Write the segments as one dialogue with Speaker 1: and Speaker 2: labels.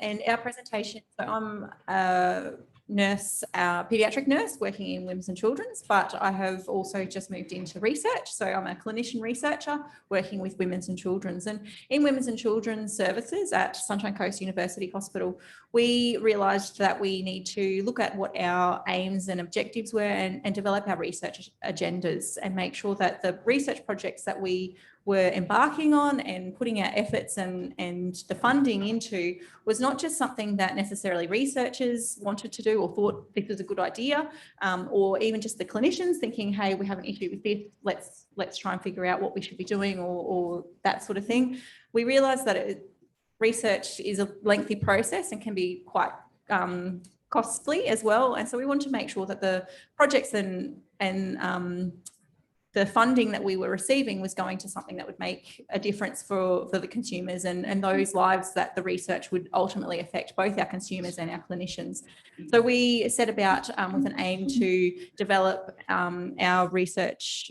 Speaker 1: And our presentation, so I'm a nurse, paediatric nurse working in Williamson Children's, but I have also just moved into research. So I'm a clinician researcher working with Williamson Children's. And in Williamson Children's services at Sunshine Coast University Hospital, we realised that we need to look at what our aims and objectives were and develop our research agendas and make sure that the research projects that we were embarking on and putting our efforts and the funding into was not just something that necessarily researchers wanted to do or thought this was a good idea, or even just the clinicians thinking, hey, we have an issue with this, let's try and figure out what we should be doing or that sort of thing. We realised that research is a lengthy process and can be quite costly as well. And so we want to make sure that the projects and the funding that we were receiving was going to something that would make a difference for the consumers and those lives that the research would ultimately affect, both our consumers and our clinicians. So we set about with an aim to develop our research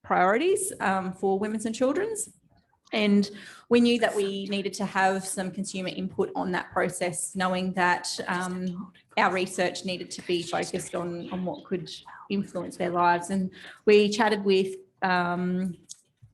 Speaker 1: priorities for women's and children's. And we knew that we needed to have some consumer input on that process, knowing that our research needed to be focused on what could influence their lives. And we chatted with Graham,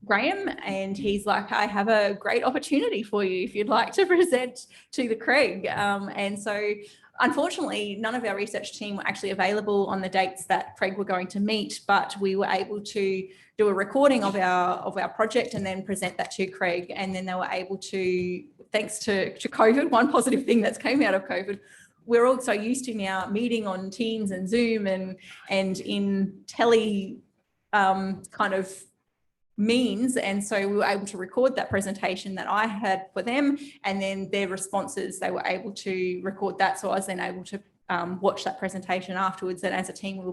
Speaker 1: and he's like, I have a great opportunity for you if you'd like to present to the CREG. And so unfortunately, none of our research team were actually available on the dates that CREG were going to meet, but we were able to do a recording of our project and then present that to CREG. And then they were able to, thanks to COVID, one positive thing that's came out of COVID, we're also used to now meeting on Teams and Zoom and in tele kind of means. And so we were able to record that presentation that I had for them, and then their responses, they were able to record that. So I was then able to watch that presentation afterwards, and as a team we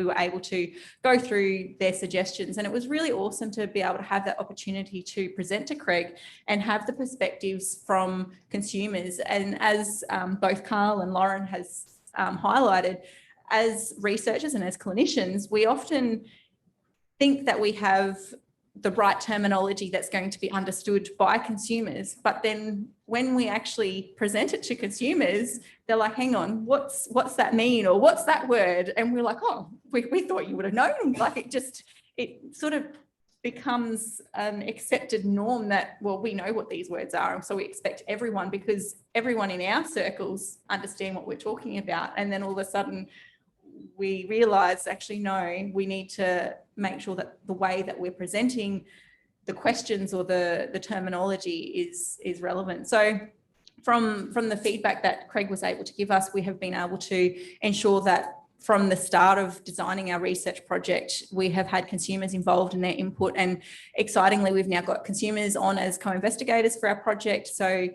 Speaker 1: were able to go through their suggestions. And it was really awesome to be able to have that opportunity to present to CREG and have the perspectives from consumers. And as both Carl and Lauren has highlighted, as researchers and as clinicians, we often think that we have the right terminology that's going to be understood by consumers, but then when we actually present it to consumers, they're like, hang on, what's that mean, or what's that word? And we're like, oh, we thought you would have known. Like it sort of becomes an accepted norm that, well, we know what these words are, and so we expect everyone, because everyone in our circles understand what we're talking about. And then all of a sudden we realise, actually, no, we need to make sure that the way that we're presenting the questions or the terminology is relevant. So from the feedback that CREG was able to give us, we have been able to ensure that from the start of designing our research project, we have had consumers involved in their input. And excitingly, we've now got consumers on as co-investigators for our project. So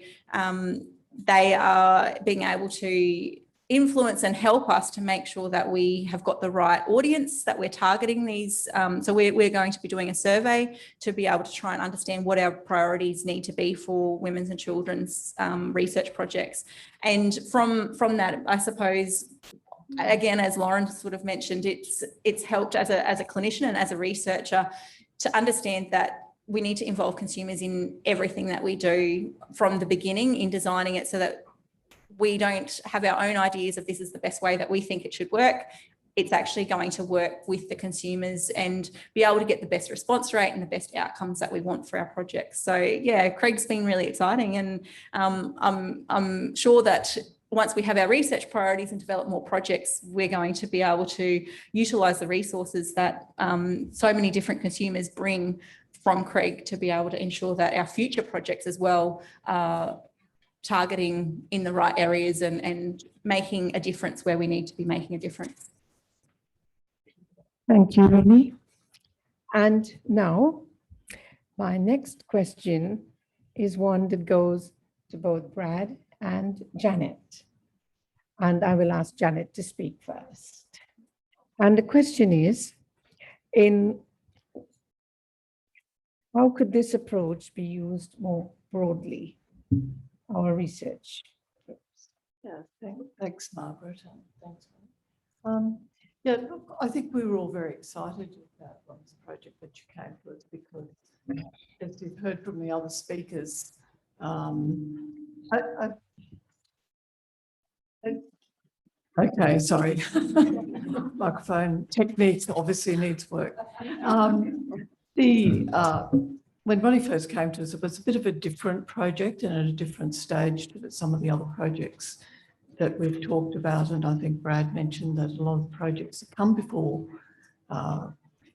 Speaker 1: they are being able to influence and help us to make sure that we have got the right audience, that we're targeting these. So we're going to be doing a survey to be able to try and understand what our priorities need to be for women's and children's research projects. And from that, I suppose, again, as Lauren sort of mentioned, it's helped as a clinician and as a researcher to understand that we need to involve consumers in everything that we do from the beginning in designing it, so that we don't have our own ideas of this is the best way that we think it should work. It's actually going to work with the consumers and be able to get the best response rate and the best outcomes that we want for our projects. So yeah, CREG's been really exciting, and I'm sure that once we have our research priorities and develop more projects, we're going to be able to utilise the resources that so many different consumers bring from CREG to be able to ensure that our future projects as well are targeting in the right areas and making a difference where we need to be making a difference.
Speaker 2: Thank you, Roni. And now, my next question is one that goes to both Brad and Janet. And I will ask Janet to speak first. And the question is, how could this approach be used more broadly? Our research.
Speaker 3: Yeah, thanks, Margaret. Thanks. Yeah, look, I think we were all very excited about this project that you came to us, because, as you've heard from the other speakers, Okay, sorry. Microphone techniques obviously needs work. When Roni first came to us, it was a bit of a different project and at a different stage to some of the other projects that we've talked about. And I think Brad mentioned that a lot of projects that come before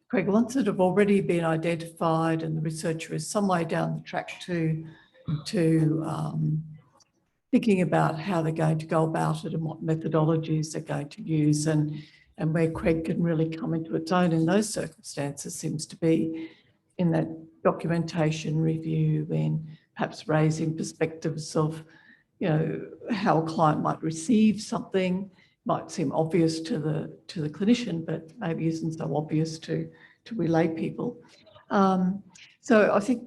Speaker 3: CREG ones that have already been identified, and the researcher is some way down the track to thinking about how they're going to go about it and what methodologies they're going to use, and where CREG can really come into its own in those circumstances seems to be in that documentation review, in perhaps raising perspectives of, you know, how a client might receive something. Might seem obvious to the clinician, but maybe isn't so obvious to we lay people. So I think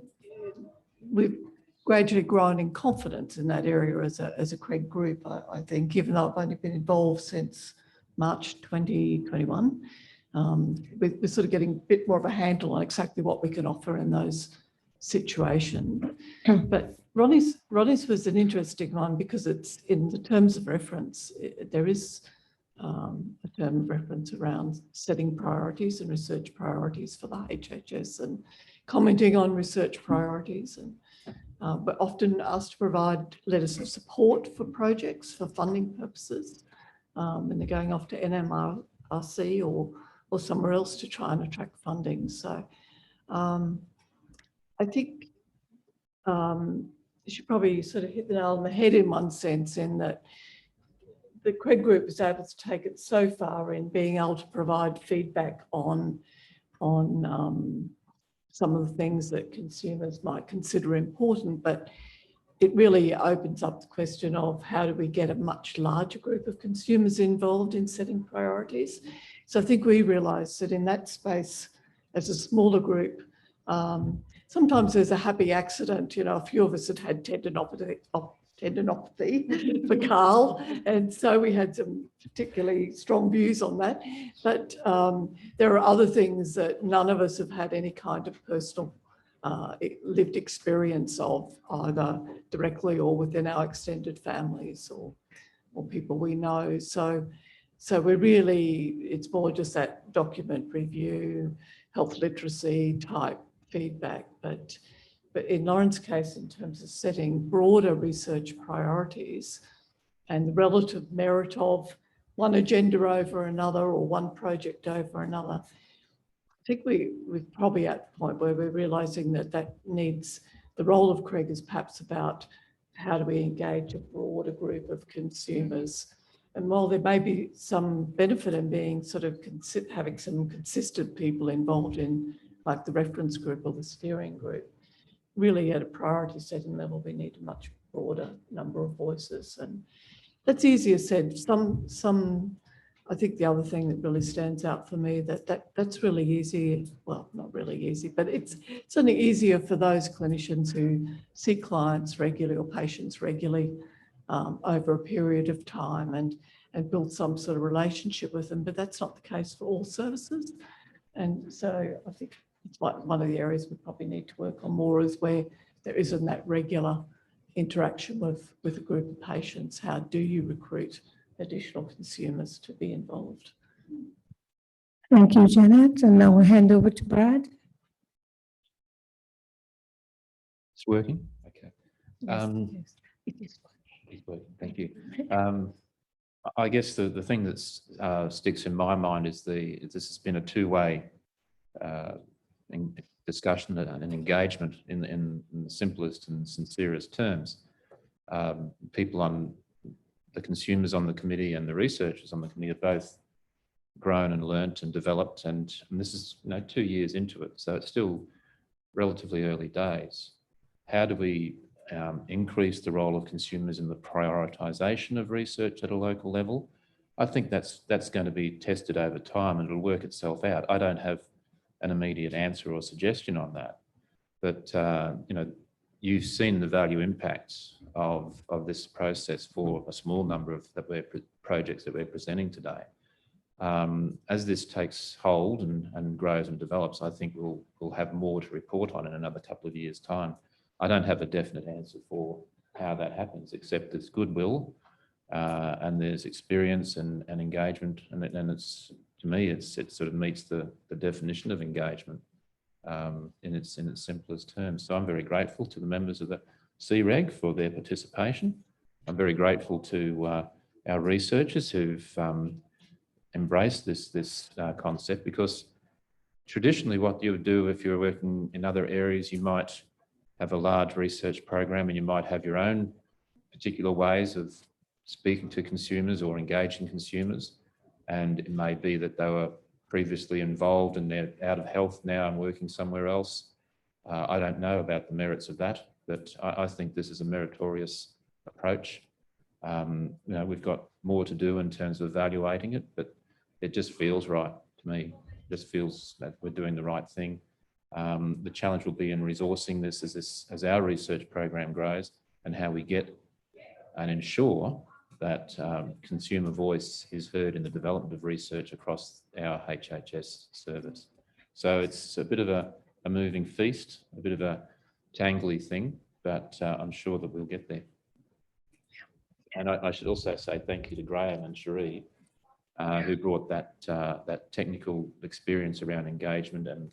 Speaker 3: we've gradually grown in confidence in that area as a CREG group. I think, even though I've only been involved since March 2021, we're sort of getting a bit more of a handle on exactly what we can offer in those situations. But Roni's was an interesting one because it's in the terms of reference. There is a term of reference around setting priorities and research priorities for the HHS and commenting on research priorities. And we're often asked to provide letters of support for projects for funding purposes when they're going off to NMRC or somewhere else to try and attract funding. So I think you should probably sort of hit the nail on the head in one sense, in that the CREG group is able to take it so far in being able to provide feedback on some of the things that consumers might consider important, but it really opens up the question of how do we get a much larger group of consumers involved in setting priorities. So I think we realised that in that space, as a smaller group, sometimes there's a happy accident. You know, a few of us had tendinopathy for Carl, and so we had some particularly strong views on that. But there are other things that none of us have had any kind of personal lived experience of, either directly or within our extended families or people we know. So we're really, it's more just that document review, health literacy type feedback. But in Lauren's case, in terms of setting broader research priorities and the relative merit of one agenda over another or one project over another, I think we're probably at the point where we're realising that needs, the role of CREG is perhaps about how do we engage a broader group of consumers. And while there may be some benefit in being sort of having some consistent people involved in, like the reference group or the steering group, really at a priority setting level, we need a much broader number of voices. And that's easier said. I think the other thing that really stands out for me, that's really easy. Well, not really easy, but it's certainly easier for those clinicians who see clients regularly or patients regularly over a period of time and build some sort of relationship with them. But that's not the case for all services. And so I think it's one of the areas we probably need to work on more, is where there isn't that regular interaction with a group of patients. How do you recruit additional consumers to be involved?
Speaker 2: Thank you, Janet. And now we'll hand over to Brad.
Speaker 4: It's working? Okay.
Speaker 2: Yes, it is.
Speaker 4: It's working. Thank you. I guess the thing that sticks in my mind is this has been a two-way discussion and engagement in the simplest and sincerest terms. People on the consumers on the committee and the researchers on the committee have both grown and learnt and developed, and this is 2 years into it, so it's still relatively early days. How do we increase the role of consumers in the prioritisation of research at a local level? I think that's going to be tested over time and it'll work itself out. I don't have an immediate answer or suggestion on that, but you've seen the value impacts of this process for a small number of projects that we're presenting today. As this takes hold and grows and develops, I think we'll have more to report on in another couple of years' time. I don't have a definite answer for how that happens, except there's goodwill and there's experience and engagement, and it's, to me, it sort of meets the definition of engagement in its simplest terms. So I'm very grateful to the members of the CREG for their participation. I'm very grateful to our researchers who've embraced this concept, because traditionally what you would do if you're working in other areas, you might have a large research program and you might have your own particular ways of speaking to consumers or engaging consumers. And it may be that they were previously involved and they're out of health now and working somewhere else. I don't know about the merits of that, but I think this is a meritorious approach. You know, we've got more to do in terms of evaluating it, but it just feels right to me. It just feels that we're doing the right thing. The challenge will be in resourcing this as our research program grows, and how we get and ensure that consumer voice is heard in the development of research across our HHS service. So it's a bit of a moving feast, a bit of a tangly thing, but I'm sure that we'll get there. And I should also say thank you to Graham and Cherie, who brought that technical experience around engagement and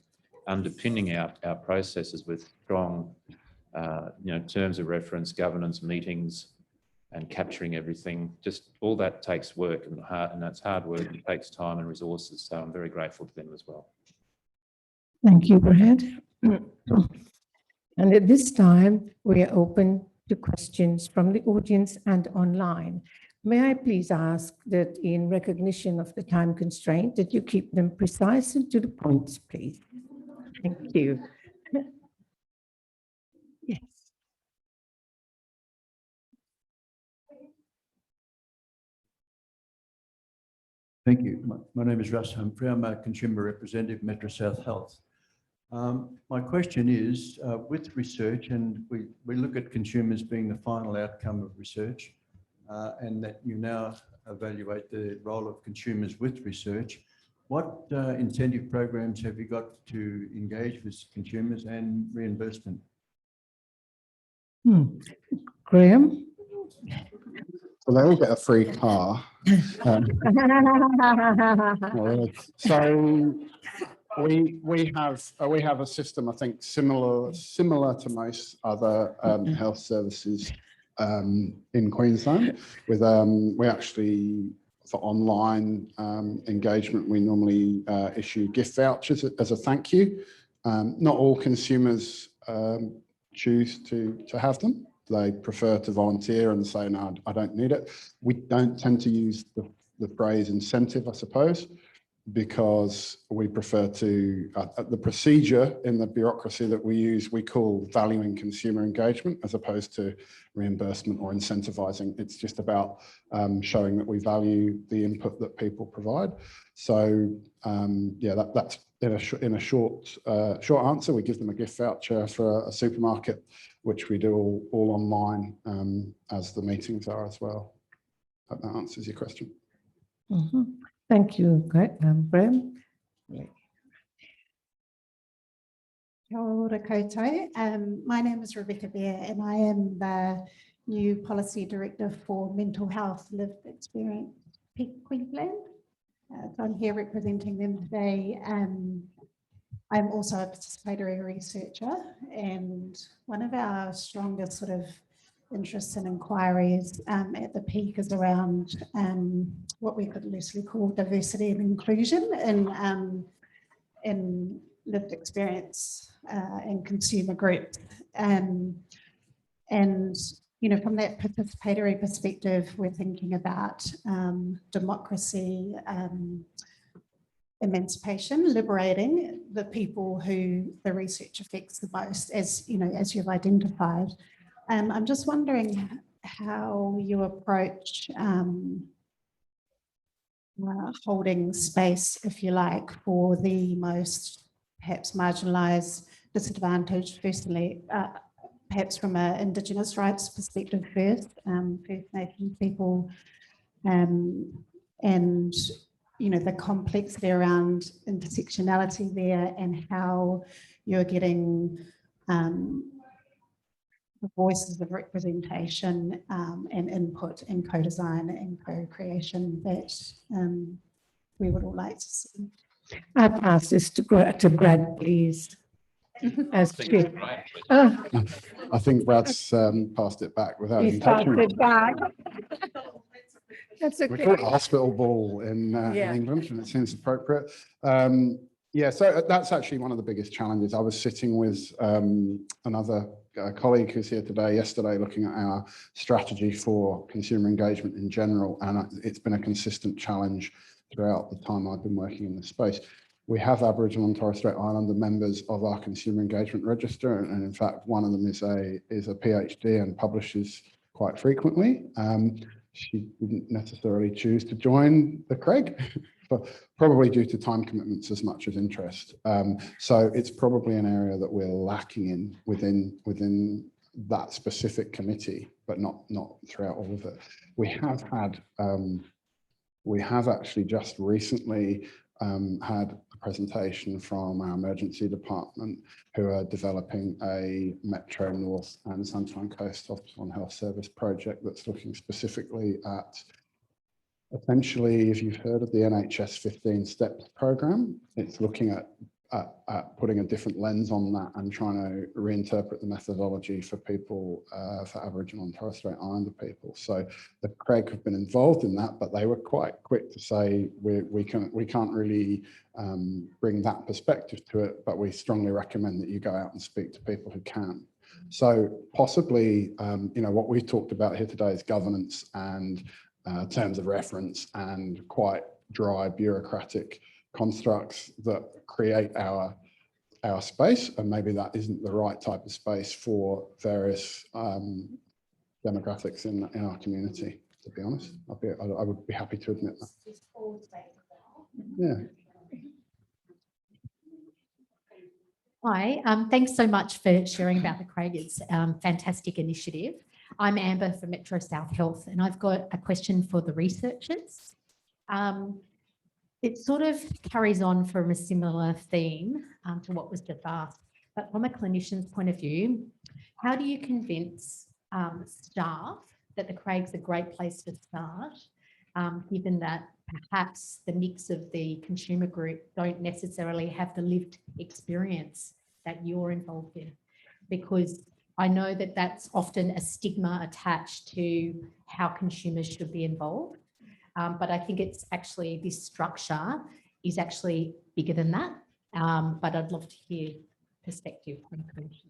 Speaker 4: underpinning our processes with strong terms of reference, governance, meetings, and capturing everything. Just all that takes work, and that's hard work. It takes time and resources. So I'm very grateful to them as well.
Speaker 2: Thank you, Brad. And at this time, we are open to questions from the audience and online. May I please ask that, in recognition of the time constraint, that you keep them precise and to the point, please. Thank you. Yes.
Speaker 5: Thank you. My name is Russ Humphrey. I'm a consumer representative, Metro South Health. My question is, with research, and we look at consumers being the final outcome of research, and that you now evaluate the role of consumers with research, what incentive programs have you got to engage with consumers and reimbursement?
Speaker 2: Graham?
Speaker 6: So they all get a free car. So we have a system, I think, similar to most other health services in Queensland. With we actually, for online engagement, we normally issue gift vouchers as a thank you. Not all consumers choose to have them. They prefer to volunteer and say, no, I don't need it. We don't tend to use the phrase incentive, I suppose, because we prefer to, the procedure in the bureaucracy that we use, we call valuing consumer engagement, as opposed to reimbursement or incentivizing. It's just about showing that we value the input that people provide. So yeah, that's in a short answer. We give them a gift voucher for a supermarket, which we do all online, as the meetings are as well. Hope that answers your question.
Speaker 2: Mm-hmm. Thank you, Graham.
Speaker 7: Kia ora koutou. My name is Rebecca Bear, and I am the new Policy Director for Mental Health Lived Experience Queensland. So I'm here representing them today. I'm also a participatory researcher, and one of our strongest sort of interests and inquiries at the peak is around what we could loosely call diversity and inclusion in lived experience and consumer groups. And you know, from that participatory perspective, we're thinking about democracy, emancipation, liberating the people who the research affects the most, as you know, as you've identified. I'm just wondering how you approach holding space, if you like, for the most perhaps marginalised, disadvantaged, firstly, perhaps from an Indigenous rights perspective first, First Nations people, and you know, the complexity around intersectionality there, and how you're getting voices of representation and input and co-design and co-creation that we would all like to see.
Speaker 2: I pass this to Brad, please. As chair.
Speaker 6: I think Brad's passed it back without
Speaker 2: He's
Speaker 6: even
Speaker 2: passed
Speaker 6: touching it.
Speaker 2: it back. That's
Speaker 6: We
Speaker 2: okay.
Speaker 6: call it the hospital ball in
Speaker 2: Yeah.
Speaker 6: England, and it seems appropriate. Yeah, so that's actually one of the biggest challenges. I was sitting with another colleague who's here today, yesterday, looking at our strategy for consumer engagement in general, and it's been a consistent challenge throughout the time I've been working in this space. We have Aboriginal and Torres Strait Islander members of our consumer engagement register, and in fact, one of them is a PhD and publishes quite frequently. She didn't necessarily choose to join the CREG, but probably due to time commitments as much as interest. So it's probably an area that we're lacking in within that specific committee, but not throughout all of it. We have actually just recently had a presentation from our emergency department, who are developing a Metro North and Sunshine Coast Hospital and Health Service project that's looking specifically at, essentially, if you've heard of the NHS 15 Steps program, it's looking at putting a different lens on that and trying to reinterpret the methodology for people, for Aboriginal and Torres Strait Islander people. So the CREG have been involved in that, but they were quite quick to say we can't really bring that perspective to it, but we strongly recommend that you go out and speak to people who can. So possibly, what we've talked about here today is governance and terms of reference and quite dry bureaucratic constructs that create our space, and maybe that isn't the right type of space for various demographics in our community, to be honest. I would be happy to admit that. Yeah.
Speaker 8: Hi, thanks so much for sharing about the CREG. It's a fantastic initiative. I'm Amber from Metro South Health, and I've got a question for the researchers. It sort of carries on from a similar theme to what was just asked, but from a clinician's point of view, how do you convince staff that the CREG's a great place to start, given that perhaps the mix of the consumer group don't necessarily have the lived experience that you're involved in? Because I know that that's often a stigma attached to how consumers should be involved. But I think it's actually, this structure is actually bigger than that. But I'd love to hear perspective from the clinician.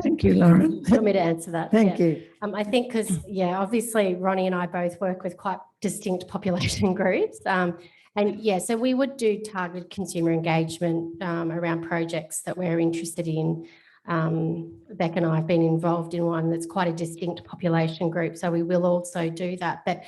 Speaker 2: Thank you, Lauren.
Speaker 9: You want me to answer that?
Speaker 2: Thank
Speaker 9: Yeah.
Speaker 2: you.
Speaker 9: I think because, obviously Roni and I both work with quite distinct population groups. So we would do targeted consumer engagement around projects that we're interested in. Beck and I have been involved in one that's quite a distinct population group, so we will also do that, but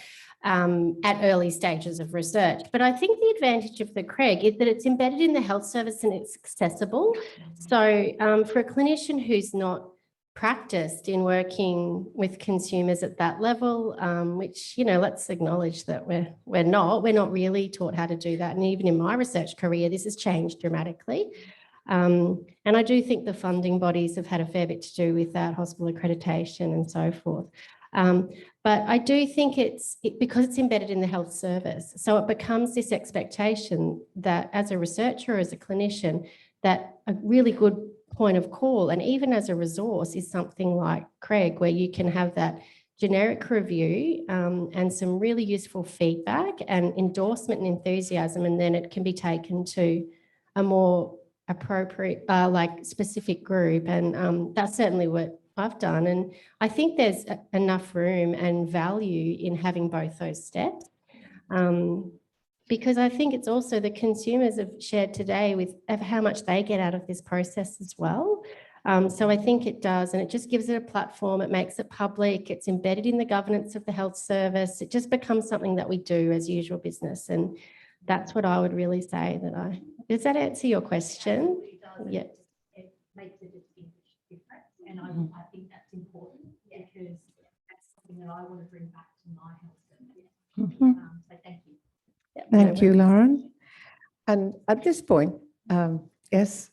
Speaker 9: at early stages of research. But I think the advantage of the CREG is that it's embedded in the health service and it's accessible. So for a clinician who's not practiced in working with consumers at that level, which, let's acknowledge that we're not really taught how to do that. And even in my research career, this has changed dramatically. And I do think the funding bodies have had a fair bit to do with that, hospital accreditation and so forth. But I do think because it's embedded in the health service, so it becomes this expectation that as a researcher, as a clinician, that a really good point of call, and even as a resource, is something like CREG, where you can have that generic review and some really useful feedback and endorsement and enthusiasm, and then it can be taken to a more appropriate, specific group. And that's certainly what I've done. And I think there's enough room and value in having both those steps. Because I think it's also the consumers have shared today of how much they get out of this process as well. So I think it does, and it just gives it a platform. It makes it public. It's embedded in the governance of the health service. It just becomes something that we do as usual business. And that's what I would really say does that answer your question? Yeah.
Speaker 8: It makes a distinct difference. And I think that's important because that's something that I want to bring back to my health service. So thank you.
Speaker 2: Thank you, Lauren. And at this point, yes.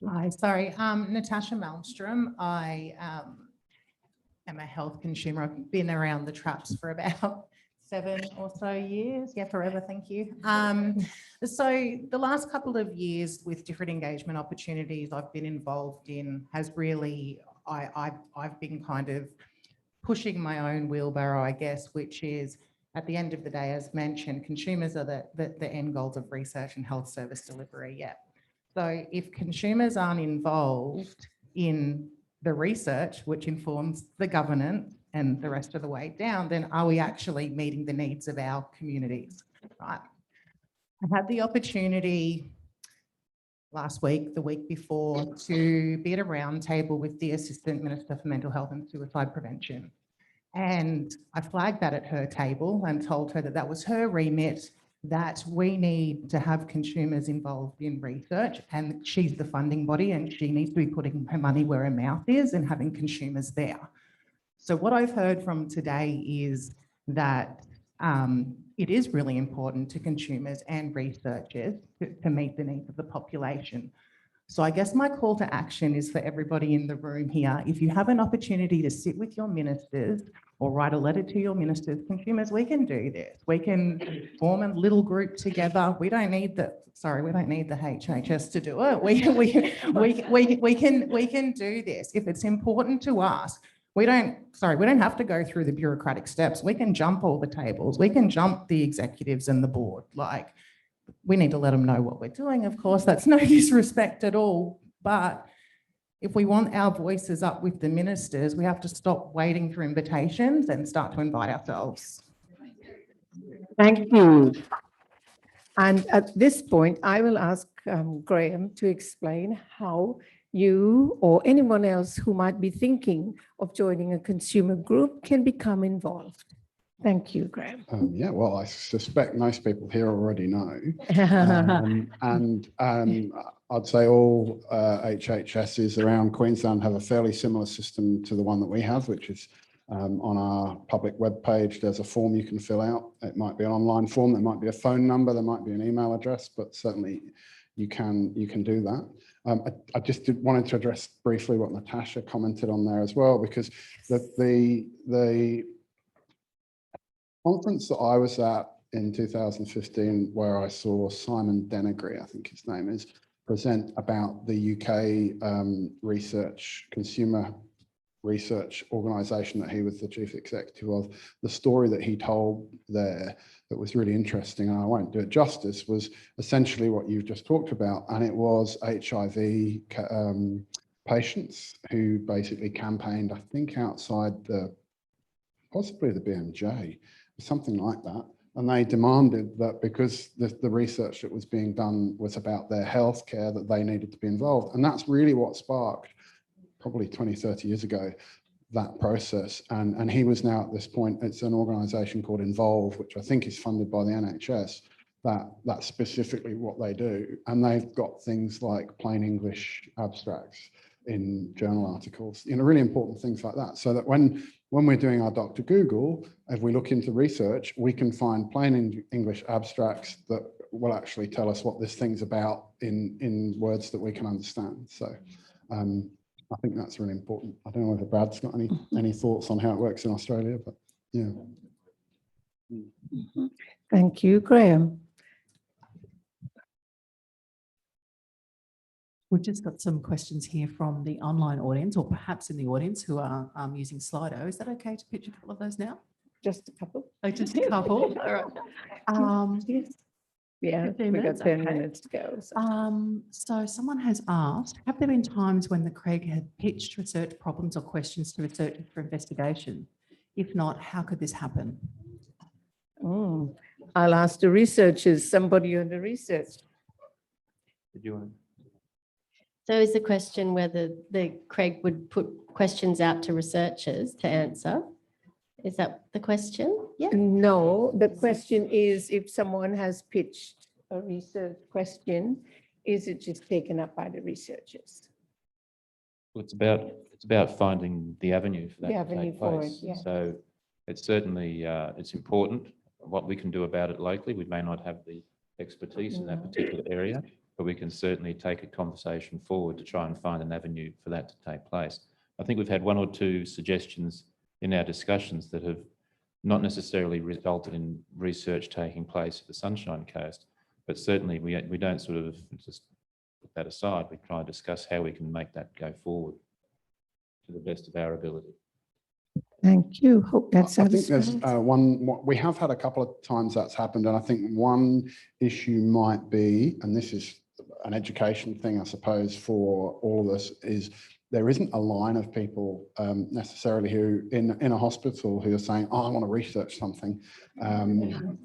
Speaker 10: Hi, sorry, Natasha Malstrom. I am a health consumer. I've been around the traps for about 7 or so years. Yeah, forever. Thank you. So the last couple of years with different engagement opportunities I've been involved in has really, I've been kind of pushing my own wheelbarrow, I guess, which is at the end of the day, as mentioned, consumers are the end goals of research and health service delivery. Yeah. So if consumers aren't involved in the research, which informs the governance and the rest of the way down, then are we actually meeting the needs of our communities? Right. I had the opportunity last week, the week before, to be at a round table with the Assistant Minister for Mental Health and Suicide Prevention. And I flagged that at her table and told her that that was her remit, that we need to have consumers involved in research, and she's the funding body and she needs to be putting her money where her mouth is and having consumers there. So what I've heard from today is that it is really important to consumers and researchers to meet the needs of the population. So I guess my call to action is for everybody in the room here. If you have an opportunity to sit with your ministers or write a letter to your ministers, consumers, we can do this. We can form a little group together. We don't need the HHS to do it. We can do this. If it's important to us, we don't have to go through the bureaucratic steps. We can jump all the tables. We can jump the executives and the board. Like, we need to let them know what we're doing. Of course, that's no disrespect at all. But if we want our voices up with the ministers, we have to stop waiting for invitations and start to invite ourselves.
Speaker 2: Thank you. And at this point, I will ask Graham to explain how you or anyone else who might be thinking of joining a consumer group can become involved. Thank you, Graham.
Speaker 6: Yeah, well, I suspect most people here already know. I'd say all HHSs around Queensland have a fairly similar system to the one that we have, which is on our public webpage. There's a form you can fill out. It might be an online form, there might be a phone number, there might be an email address, but certainly you can do that. I just wanted to address briefly what Natasha commented on there as well, because the conference that I was at in 2015, where I saw Simon Denegri, I think his name is, present about the UK consumer research organisation that he was the chief executive of. The story that he told there that was really interesting, and I won't do it justice, was essentially what you've just talked about, and it was HIV patients who basically campaigned, I think, outside possibly the BMJ, something like that. And they demanded that because the research that was being done was about their healthcare, that they needed to be involved. And that's really what sparked, probably 20, 30 years ago, that process. And he was now at this point, it's an organisation called Involve, which I think is funded by the NHS. That's specifically what they do. And they've got things like plain English abstracts in journal articles, really important things like that. So that when we're doing our Dr. Google, if we look into research, we can find plain English abstracts that will actually tell us what this thing's about in words that we can understand. So I think that's really important. I don't know whether Brad's got any thoughts on how it works in Australia, but yeah.
Speaker 2: Thank you, Graham.
Speaker 11: We've just got some questions here from the online audience, or perhaps in the audience who are using Slido. Is that okay to pitch a couple of those now?
Speaker 2: Just a couple.
Speaker 11: Oh, just a couple. All right.
Speaker 2: Yes. Yeah,
Speaker 11: 15
Speaker 2: we've got
Speaker 11: minutes,
Speaker 2: 10
Speaker 11: okay.
Speaker 2: minutes to go.
Speaker 11: So someone has asked, have there been times when the CREG had pitched research problems or questions to researchers for investigation? If not, how could this happen?
Speaker 2: I'll ask the researchers, somebody on the research.
Speaker 4: Did you want?
Speaker 9: So is the question whether the CREG would put questions out to researchers to answer? Is that the question? Yeah.
Speaker 2: No, the question is if someone has pitched a research question, is it just taken up by the researchers?
Speaker 4: Well, it's about finding the avenue for that
Speaker 2: The
Speaker 4: to
Speaker 2: avenue
Speaker 4: take
Speaker 2: for
Speaker 4: place.
Speaker 2: it, yeah.
Speaker 4: So it's certainly it's important what we can do about it locally. We may not have the expertise in that particular area, but we can certainly take a conversation forward to try and find an avenue for that to take place. I think we've had 1 or 2 suggestions in our discussions that have not necessarily resulted in research taking place at the Sunshine Coast, but certainly we don't sort of just put that aside. We try and discuss how we can make that go forward to the best of our ability.
Speaker 2: Thank you. Hope that
Speaker 6: I think there's
Speaker 2: satisfies.
Speaker 6: we have had a couple of times that's happened, and I think one issue might be, and this is an education thing, I suppose, for all of us, is there isn't a line of people necessarily who in a hospital who are saying, oh, I want to research something. Someone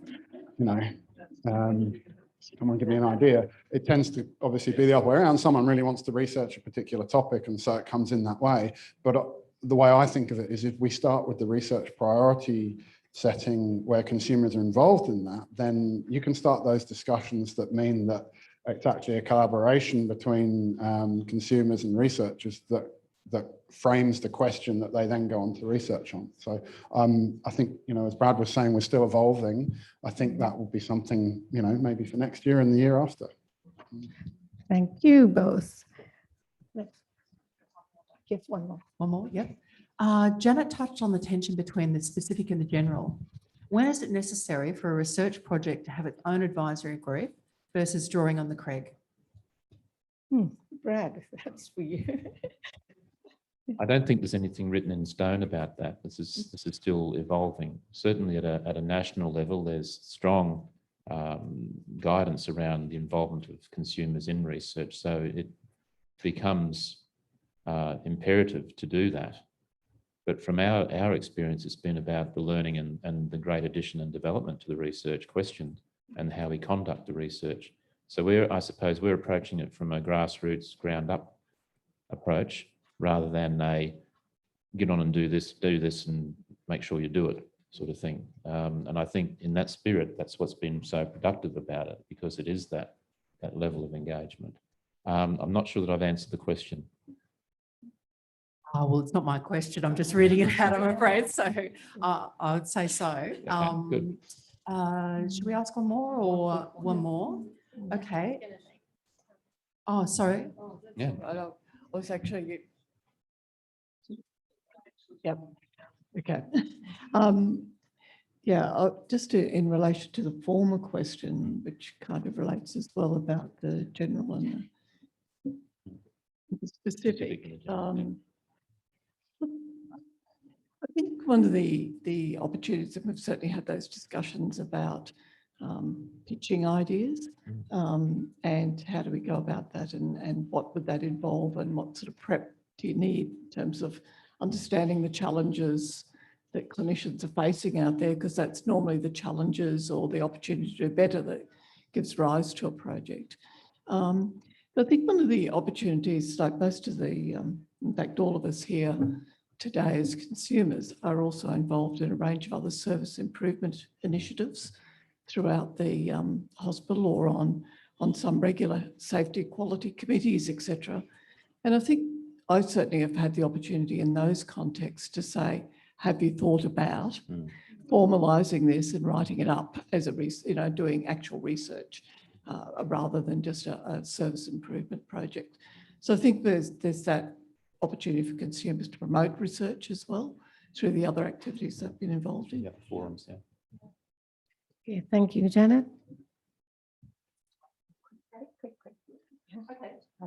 Speaker 6: give me an idea. It tends to obviously be the other way around. Someone really wants to research a particular topic, and so it comes in that way. But the way I think of it is if we start with the research priority setting where consumers are involved in that, then you can start those discussions that mean that it's actually a collaboration between consumers and researchers that frames the question that they then go on to research on. So I think, as Brad was saying, we're still evolving. I think that will be something, maybe for next year and the year after.
Speaker 2: Thank you both. Just one more.
Speaker 11: One more, yep. Janet touched on the tension between the specific and the general. When is it necessary for a research project to have its own advisory group versus drawing on the CREG?
Speaker 2: Brad, that's for you.
Speaker 4: I don't think there's anything written in stone about that. This is still evolving. Certainly at a national level, there's strong guidance around the involvement of consumers in research. So it becomes imperative to do that. But from our experience, it's been about the learning and the great addition and development to the research question and how we conduct the research. So I suppose we're approaching it from a grassroots, ground up approach rather than a get on and do this and make sure you do it sort of thing. And I think in that spirit, that's what's been so productive about it, because it is that level of engagement. I'm not sure that I've answered the question.
Speaker 11: Oh, well, it's not my question. I'm just reading it out, I'm afraid. So I would say so.
Speaker 4: Good.
Speaker 11: Should we ask one more or one more? Okay. Oh, sorry.
Speaker 4: Yeah.
Speaker 3: I was actually, yep, okay. Just in relation to the former question, which kind of relates as well about the general and the specific. I think one of the opportunities, and we've certainly had those discussions about pitching ideas and how do we go about that and what would that involve and what sort of prep do you need in terms of understanding the challenges that clinicians are facing out there, because that's normally the challenges or the opportunity to do better that gives rise to a project. I think one of the opportunities, like most of the, in fact, all of us here today as consumers are also involved in a range of other service improvement initiatives throughout the hospital or on some regular safety quality committees, etc. And I think I certainly have had the opportunity in those contexts to say, have you thought about formalising this and writing it up as a, doing actual research rather than just a service improvement project. So I think there's that opportunity for consumers to promote research as well through the other activities they've been involved in.
Speaker 4: Yeah, forums, yeah.
Speaker 2: Okay, thank you, Janet.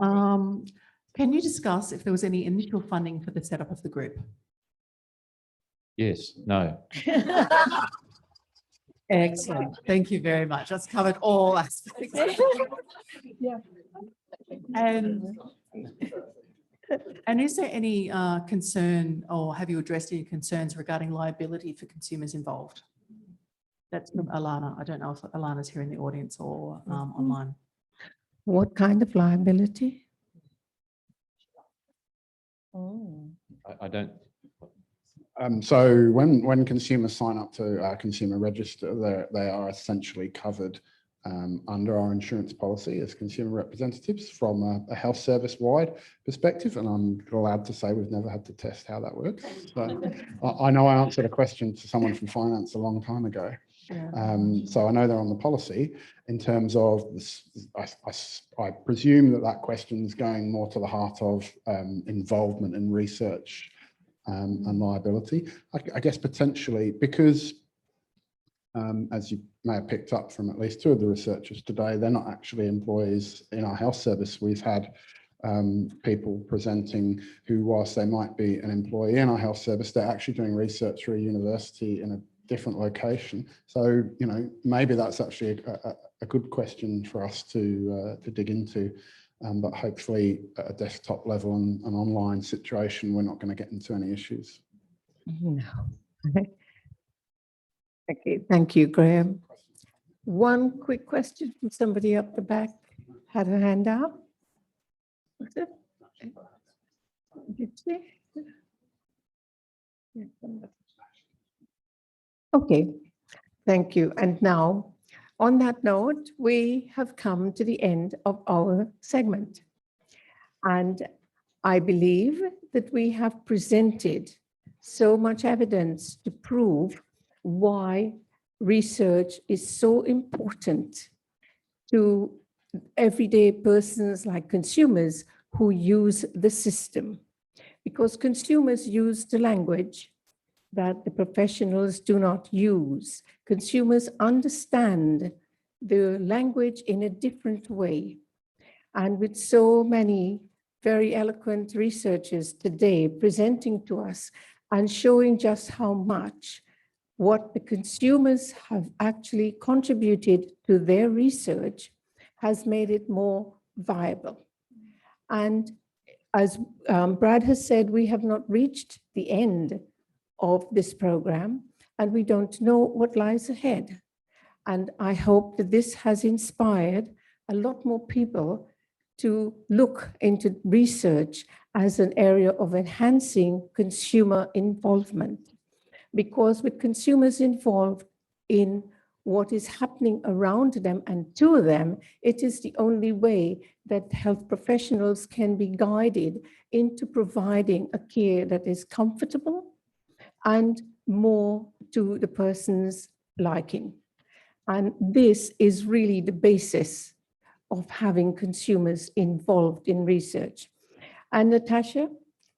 Speaker 11: Can you discuss if there was any initial funding for the setup of the group?
Speaker 4: Yes, no.
Speaker 11: Excellent. Thank you very much. That's covered all aspects.
Speaker 2: Yeah.
Speaker 11: And is there any concern, or have you addressed any concerns regarding liability for consumers involved? That's from Alana. I don't know if Alana's here in the audience or online.
Speaker 2: What kind of liability?
Speaker 4: I don't.
Speaker 6: So when consumers sign up to our consumer register, they are essentially covered under our insurance policy as consumer representatives from a health service wide perspective. And I'm glad to say we've never had to test how that works. So I know I answered a question to someone from finance a long time ago. So I know they're on the policy. In terms of this, I presume that question is going more to the heart of involvement in research and liability. I guess potentially because, as you may have picked up from at least two of the researchers today, they're not actually employees in our health service. We've had people presenting who, whilst they might be an employee in our health service, they're actually doing research through a university in a different location. So, you know, maybe that's actually a good question for us to dig into. But hopefully at a desktop level and an online situation, we're not going to get into any issues.
Speaker 2: No. Okay, thank you, Graham. One quick question from somebody up the back. Had her hand up. What's it? Did she? Yeah, somebody. Okay, thank you. And now, on that note, we have come to the end of our segment. And I believe that we have presented so much evidence to prove why research is so important to everyday persons like consumers who use the system. Because consumers use the language that the professionals do not use. Consumers understand the language in a different way. And with so many very eloquent researchers today presenting to us and showing just how much what the consumers have actually contributed to their research has made it more viable. And as Brad has said, we have not reached the end of this program, and we don't know what lies ahead. And I hope that this has inspired a lot more people to look into research as an area of enhancing consumer involvement. Because with consumers involved in what is happening around them and to them, it is the only way that health professionals can be guided into providing a care that is comfortable and more to the person's liking. And this is really the basis of having consumers involved in research. And Natasha,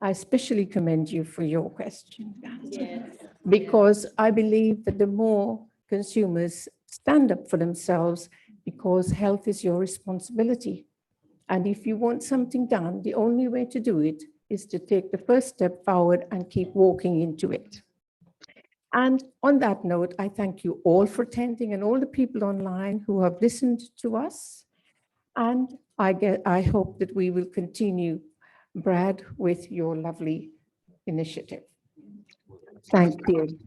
Speaker 2: I especially commend you for your question. Yes. Because I believe that the more consumers stand up for themselves, because health is your responsibility. And if you want something done, the only way to do it is to take the first step forward and keep walking into it. And on that note, I thank you all for attending and all the people online who have listened to us. And I hope that we will continue, Brad, with your lovely initiative. Thank you.